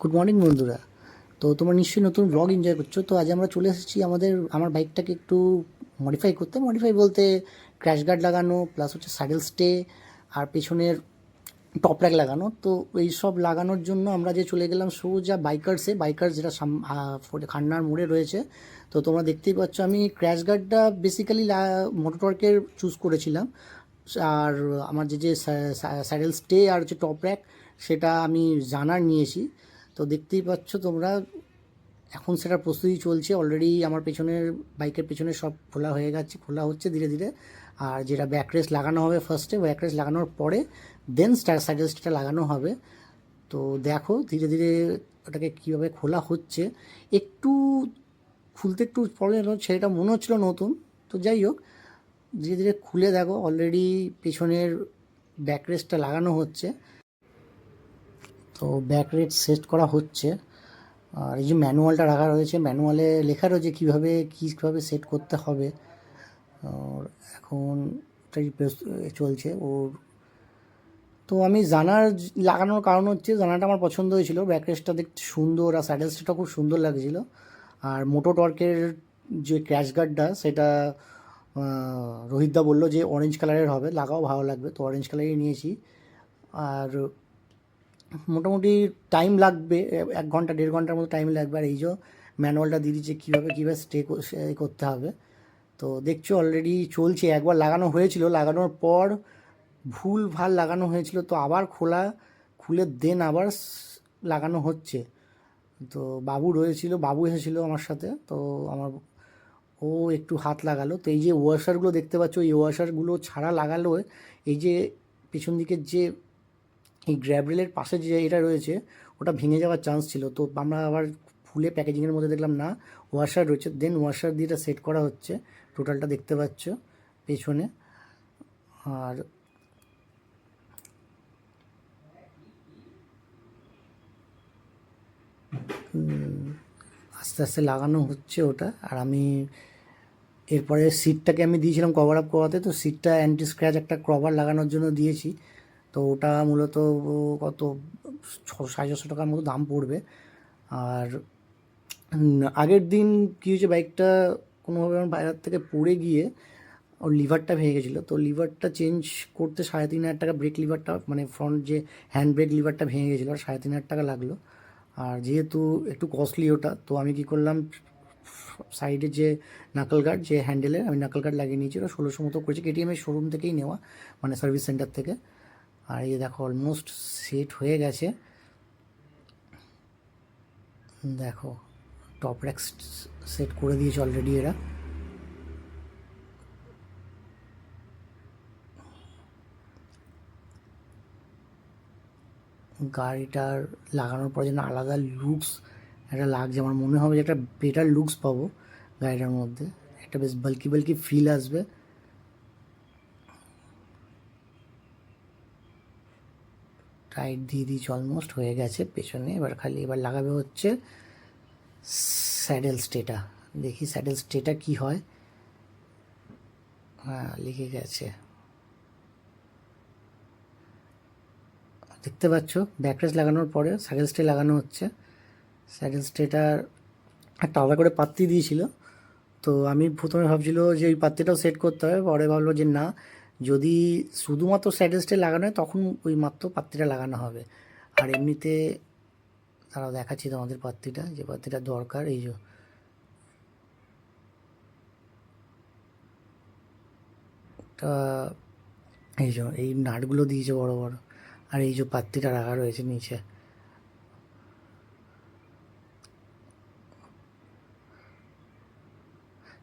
Good morning বন্ধুরা। তো তোমরা নিশ্চয়ই নতুন ব্লগ এনজয় করছো। তো আজ আমরা চলে এসেছি আমার বাইকটাকে একটু মডিফাই বলতে ক্র্যাশ গার্ড লাগানো, প্লাস হচ্ছে স্যাডেল স্টে আর পেছনের টপ র্যাক লাগানো। তো এই সব লাগানোর জন্য আমরা যে চলে গেলাম সোজা বাইকার্স যেটা খান্নার মোড়ে রয়েছে। তো তোমরা দেখতেই পাচ্ছ আমি ক্র্যাশ গার্ডটা বেসিক্যালি মোটোটর্কের চুজ করেছিলাম। আর আমার যে স্যাডেল স্টে আর হচ্ছে টপ র্যাক সেটা আমি জানার নিয়েছি। তো দেখতেই পাচ্ছ তোমরা, এখন সেটার প্রস্তুতি চলছে। অলরেডি আমার বাইকের পেছনে সব খোলা হচ্ছে ধীরে ধীরে। আর যেটা ব্যাকরেস্ট লাগানো হবে ফার্স্টে, ব্যাকরেস্ট লাগানোর পরে দেন সাইডেল স্টেটা লাগানো হবে। তো দেখো ধীরে ধীরে ওটাকে কীভাবে খোলা হচ্ছে। একটু খুলতে একটু প্রবলেম হলো, সেটা মনে হচ্ছিলো নতুন। তো যাই হোক, ধীরে ধীরে খুলে দেখো অলরেডি পেছনের ব্যাকরেস্টটা লাগানো হচ্ছে। তো ব্যাকরেস্ট সেট করা হচ্ছে। আর এই যে ম্যানুয়ালটা রাখা রয়েছে, ম্যানুয়ালে লেখা রয়েছে কীভাবে সেট করতে হবে। আর এখন এটাই চলছে ওর। তো আমি লাগানোর কারণ হচ্ছে জানাটা আমার পছন্দ হয়েছিল, ব্যাকরেস্টটা দেখতে সুন্দর আর স্যাডেল স্টেটা খুব সুন্দর লাগছিলো। আর মোটো টর্কের যে ক্র্যাশ গার্ডটা সেটা রোহিতদা বললো যে অরেঞ্জ কালারের হবে, লাগাও ভালো লাগবে, তো অরেঞ্জ কালারই নিয়েছি। আর মোটামুটি টাইম লাগবে, 1 ঘন্টা 1.5 ঘন্টার মতো টাইম লাগবে। আর এই যে ম্যানুয়ালটা দিয়ে দিচ্ছে কীভাবে স্টে করতে হবে। তো দেখছো অলরেডি চলছে। একবার লাগানো হয়েছিল, লাগানোর পর ভুল লাগানো হয়েছিল, তো আবার খুলে দেন আবার লাগানো হচ্ছে। তো বাবু এসেছিলো আমার সাথে। তো আমার ও একটু হাত লাগালো। তো এই যে ওয়াশারগুলো দেখতে পাচ্ছ, এই ওয়াশারগুলো ছাড়া লাগালো এই যে পেছন দিকের যে এই গ্র্যাব পাশে যে এটা রয়েছে ওটা ভেঙে যাওয়ার চান্স ছিল। তো আমরা আবার খুলে প্যাকেজিংয়ের মধ্যে দেখলাম না, ওয়াশার রয়েছে। দেন ওয়াশার দিয়ে এটা সেট করা হচ্ছে। টোটালটা দেখতে পাচ্ছ পেছনে। আর আস্তে আস্তে লাগানো হচ্ছে ওটা। আর আমি এরপরে সিটটাকে আমি দিয়েছিলাম কভার আপ করাতে। তো সিটটা অ্যান্টি স্ক্র্যাচ একটা কভার লাগানোর জন্য দিয়েছি। তো ওটা মূলত কত 650-650 টাকার মতো দাম পড়বে। আর আগের দিন কী হয়েছে, বাইকটা কোনোভাবে আমার বাইরের থেকে পড়ে গিয়ে ওর লিভারটা ভেঙে গেছিলো। তো লিভারটা চেঞ্জ করতে 3,500 টাকা, ব্রেক লিভারটা মানে ফ্রন্ট যে হ্যান্ড ব্রেক লিভারটা ভেঙে গেছিলো, আর 3,500 টাকা লাগলো। আর যেহেতু একটু কস্টলি ওটা, তো আমি কী করলাম, সাইডে যে নাকল গার্ড যে হ্যান্ডেলের, আমি নাকল গার্ড লাগিয়ে নিয়েছি। ওটা 1600 মতো করেছি, কেটিএমের শোরুম থেকেই নেওয়া, মানে সার্ভিস সেন্টার থেকে। আর এই দেখো অলমোস্ট সেট হয়ে গেছে। দেখো টপ র্যাক সেট করে দিয়েছে অলরেডি এরা। গাড়িটার লাগানোর পর যেন আলাদা লুকস একটা লাগছে, আমার মনে হবে যে একটা বেটার লুকস পাবো গাড়িটার মধ্যে, একটা বেশ বাল্কি ফিল আসবে। টাইট দিয়ে দিয়েছি, অলমোস্ট হয়ে গেছে পেছনে। এবার লাগাবে হচ্ছে স্যাডেল স্টেটা। দেখি স্যাডেল স্টেটা কী হয়। হ্যাঁ, লিখে গেছে, দেখতে পাচ্ছ। ব্যাকরেস্ট লাগানোর পরে স্যাডেল স্টে লাগানো হচ্ছে। স্যাডেল স্টেটার একটা আলাদা করে পাত্তি দিয়েছিল। তো আমি প্রথমে ভাবছিল যে ওই পাত্তিটাও সেট করতে হবে, পরে ভাবলো যে না, যদি শুধুমাত্র স্যাডেল স্টে লাগানো হয় তখন ওই মাত্র পাত্তিটা লাগানো হবে। আর এমনিতে তারাও দেখাচ্ছি তোমাদের পাত্তিটা, যে পাত্তিটা দরকার। এই যে তা এই নাটগুলো দিয়েছে বড় বড়। আর এই যে পাত্তিটা রাখা রয়েছে নিচে।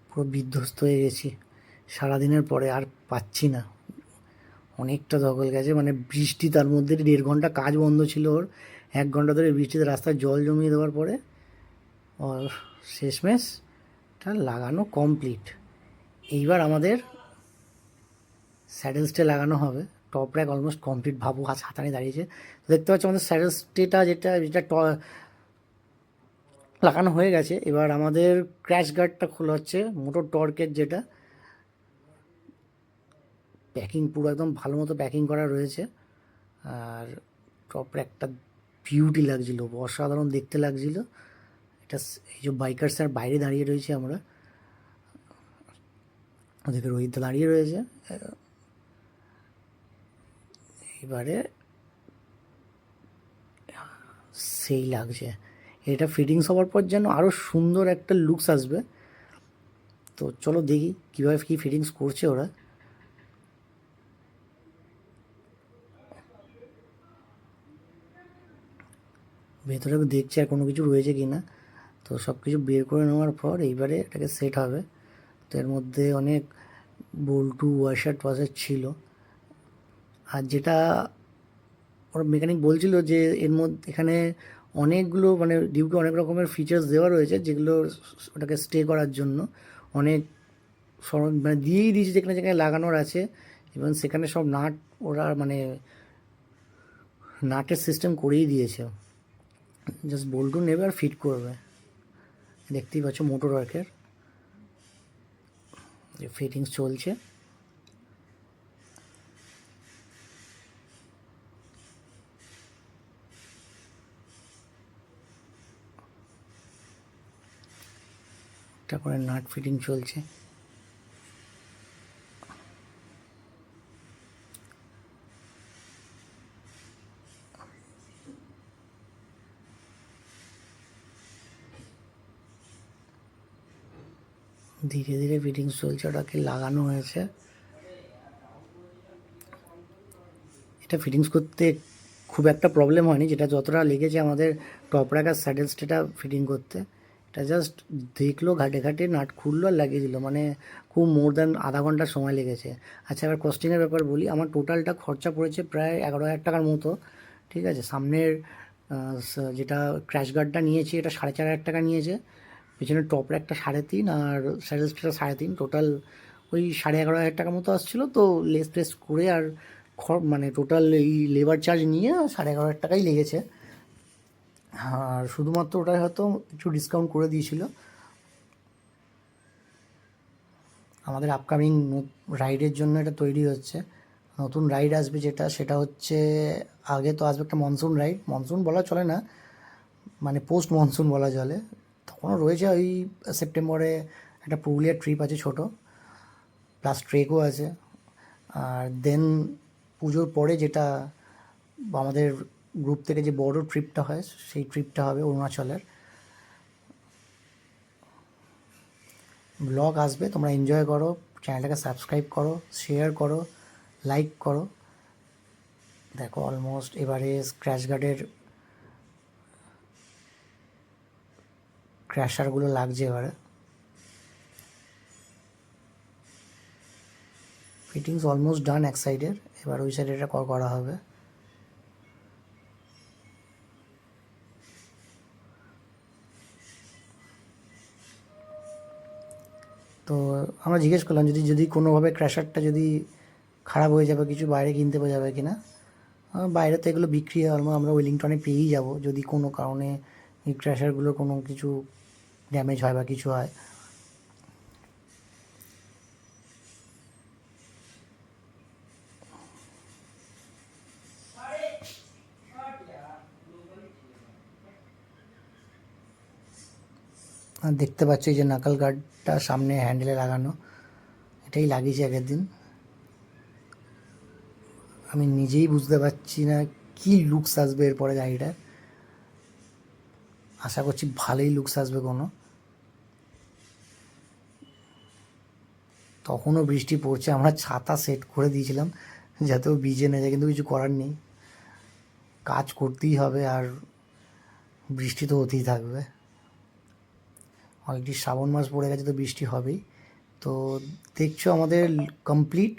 পুরো বিধ্বস্ত হয়ে গেছি সারাদিনের পরে, আর পাচ্ছি না। অনেকটা ধকল গেছে, মানে বৃষ্টি, তার মধ্যে 1.5 ঘন্টা কাজ বন্ধ ছিল ওর। 1 ঘন্টা ধরে বৃষ্টিতে রাস্তায় জল জমিয়ে দেওয়ার পরে ওর শেষমেশ এটা লাগানো কমপ্লিট। এইবার আমাদের স্যাডেল স্টে লাগানো হবে। টপ র্যাক অলমোস্ট কমপ্লিট, ভাবো হাতানি দাঁড়িয়েছে। তো দেখতে পাচ্ছ আমাদের স্যাডেল স্টেটা যেটা যেটা লাগানো হয়ে গেছে। এবার আমাদের ক্র্যাশ গার্ডটা খোলা হচ্ছে, মোটর টর্কের যেটা। প্যাকিং পুরো একদম ভালো মতো প্যাকিং করা রয়েছে। আর টপ র্যাকটা বিউটি লাগছিল, অসাধারণ দেখতে লাগছিল। এটা এই যে বাইকার্সের বাইরে দাঁড়িয়ে রয়েছে আমরা, ওদিকে রোহিত দাঁড়িয়ে রয়েছে। এবারে সেই লাগছে, এটা ফিটিংস হওয়ার পর যেন আরও সুন্দর একটা লুকস আসবে। তো চলো দেখি কীভাবে কী ফিটিংস করছে ওরা। ভেতরে দেখছে আর কোনো কিছু রয়েছে কি না। তো সব কিছু বের করে নেওয়ার পর এইবারে এটাকে সেট হবে। তো এর মধ্যে অনেক বল্টু ওয়াশার টওয়াশার ছিল। আর যেটা ওরা মেকানিক বলছিল যে এর মধ্যে এখানে অনেকগুলো মানে ডিউকে অনেক রকমের ফিচার্স দেওয়া রয়েছে, যেগুলো ওটাকে স্টে করার জন্য অনেক মানে দিয়েই দিয়েছে, যেখানে যেখানে লাগানোর আছে। এবং সেখানে সব নাট ওরা মানে নাটের সিস্টেম করেই দিয়েছে, জাস্ট বল্টু নেবে আর ফিট করবে। দেখতেই পাচ্ছ মোটর ওয়ার্কের যে ফিটিংস চলছে। তারপরে নাট ফিটিং চলছে। ধীরে ধীরে ফিটিংস চলছে, ওটাকে লাগানো হয়েছে। এটা ফিটিংস করতে খুব একটা প্রবলেম হয়নি, যেটা যতটা লেগেছে আমাদের টপ র্যাক আর স্যাডেল স্টেটা ফিটিং করতে। এটা জাস্ট দেখলো, ঘাটে ঘাটে নাট খুললো আর লাগিয়ে দিল, মানে খুব মোর দ্যান আধা ঘন্টার সময় লেগেছে। আচ্ছা, এবার কস্টিংয়ের ব্যাপার বলি। আমার টোটালটা খরচা পড়েছে প্রায় 11,000 টাকার মতো। ঠিক আছে, সামনের যেটা ক্র্যাশ গার্ডটা নিয়েছি এটা 4,500 টাকা নিয়েছে, পেছনে টপ র্যাকটা 3.5 আর স্যাডেল স্টেটা 3.5, টোটাল ওই 11,500 টাকা মতো আসছিলো। তো লেস ফেস করে আর মানে টোটাল এই লেবার চার্জ নিয়ে 11,500 টাকাই লেগেছে। আর শুধুমাত্র ওটাই হয়তো একটু ডিসকাউন্ট করে দিয়েছিল। আমাদের আপকামিং রাইডের জন্য এটা তৈরি হচ্ছে, নতুন রাইড আসবে যেটা, সেটা হচ্ছে আগে তো আসবে একটা মনসুন রাইড, মনসুন বলা চলে না, মানে পোস্ট মনসুন বলা চলে। তখনও রয়েছে ওই সেপ্টেম্বরে একটা পুরুলিয়ার ট্রিপ আছে ছোট, প্লাস ট্রেকও আছে। আর দেন পুজোর পরে যেটা আমাদের গ্রুপ থেকে যে বড় ট্রিপটা হয়, সেই ট্রিপটা হবে অরুণাচলের। ব্লগ আসবে, তোমরা এনজয় করো, চ্যানেলটাকে সাবস্ক্রাইব করো, শেয়ার করো, লাইক করো। দেখো অলমোস্ট এবারে স্ক্র্যাচ গার্ডের ক্র্যাশারগুলো লাগছে এবারে। ফিটিংস অলমোস্ট ডান এক সাইডের, এবার ওই সাইডে এটা করা হবে। তো আমরা জিজ্ঞেস করলাম যদি যদি কোনোভাবে ক্র্যাশারটা যদি খারাপ হয়ে যাবে, কিছু বাইরে কিনতে পাওয়া যাবে কি না। বাইরে তো এগুলো বিক্রি হয়, আমরা ওয়েলিংটনে পেয়েই যাব যদি কোনো কারণে এই ক্র্যাশারগুলো কোনো কিছু ড্যামেজ হয় বা কিছু হয়। দেখতে পাচ্ছি যে নাকাল গার্ডটা সামনে হ্যান্ডেলে লাগানো, এটাই লাগিয়েছি আগের দিন। আমি নিজেই বুঝতে পারছি না কি লুকস আসবে এরপরে গাড়িটার। আশা করছি ভালোই লুকস আসবে কোনো। তখনও বৃষ্টি পড়ছে, আমরা ছাতা সেট করে দিয়েছিলাম যাতে ও ভিজে না যায়, কিন্তু কিছু করার নেই, কাজ করতেই হবে। আর বৃষ্টি তো হতেই থাকবে, অলরেডি শ্রাবণ মাস পড়ে গেছে, তো বৃষ্টি হবেই। তো দেখছো আমাদের কমপ্লিট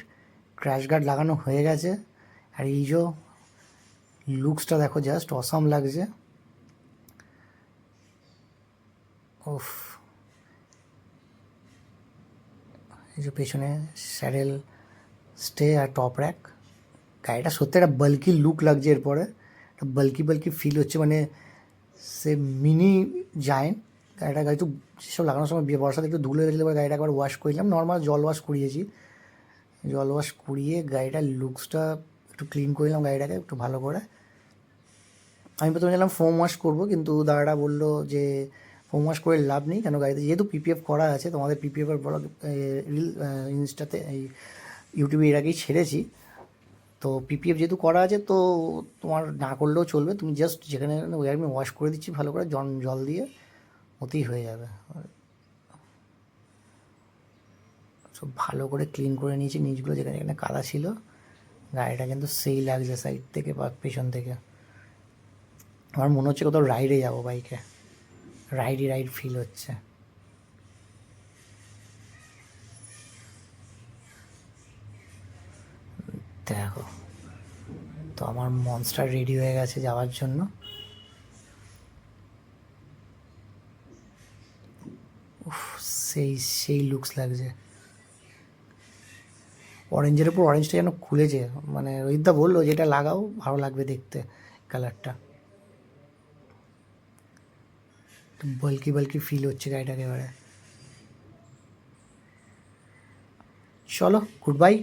ক্র্যাশ গার্ড লাগানো হয়ে গেছে। আর এই যে লুকসটা দেখো, জাস্ট অসাম লাগছে। ওফ, এই যে পেছনে স্যাডেল স্টে আর টপ র্যাক, গাড়িটা সত্যি একটা বাল্কি লুক লাগছে। এরপরে একটা বাল্কি বাল্কি ফিল হচ্ছে, মানে সে মিনি জায়েন্ট গাড়িটা। গাড়ি তো যেসব লাগানোর সময় বর্ষাতে একটু ধুলে গেছিলো, এবার গাড়িটা একবার ওয়াশ করিলাম, নর্মাল জল ওয়াশ করিয়েছি, জল ওয়াশ করিয়ে গাড়িটার লুকসটা একটু ক্লিন করলাম গাড়িটাকে একটু ভালো করে। আমি প্রথমে জানলাম ফোম ওয়াশ করবো, কিন্তু দাদাটা বললো যে ফোম ওয়াশ করে লাভ নেই, কেন গাড়িতে যেহেতু পিপিএফ করা আছে। তোমাদের পিপিএফের ব্লগ রিল ইনস্টাতে এই ইউটিউবে এর আগেই ছেড়েছি। তো পিপিএফ যেহেতু করা আছে, তো তোমার না করলেও চলবে, তুমি জাস্ট যেখানে ওই আমি ওয়াশ করে দিচ্ছি ভালো করে জল দিয়ে, ওতেই হয়ে যাবে। সব ভালো করে ক্লিন করে নিয়েছি নিচগুলো, যেখানে যেখানে কাদা ছিল। গাড়িটা কিন্তু সেই লাগছে সাইড থেকে বা পেছন থেকে। আমার মনে হচ্ছে কোথাও রাইডে যাবো বাইকে, রাইড ফিল হচ্ছে। দেখো, তো আমার মনস্টার রেডি হয়ে গেছে যাওয়ার জন্য। উফ, সেই সেই লুকস লাগছে। অরেঞ্জের উপর অরেঞ্জটা যেন খুলেছে, মানে রোহিতদা বললো যেটা লাগাও ভালো লাগবে দেখতে, কালারটা বাল্কি বাল্কি ফিল হচ্ছে গাড়িটাকে এবারে। চলো, গুড বাই।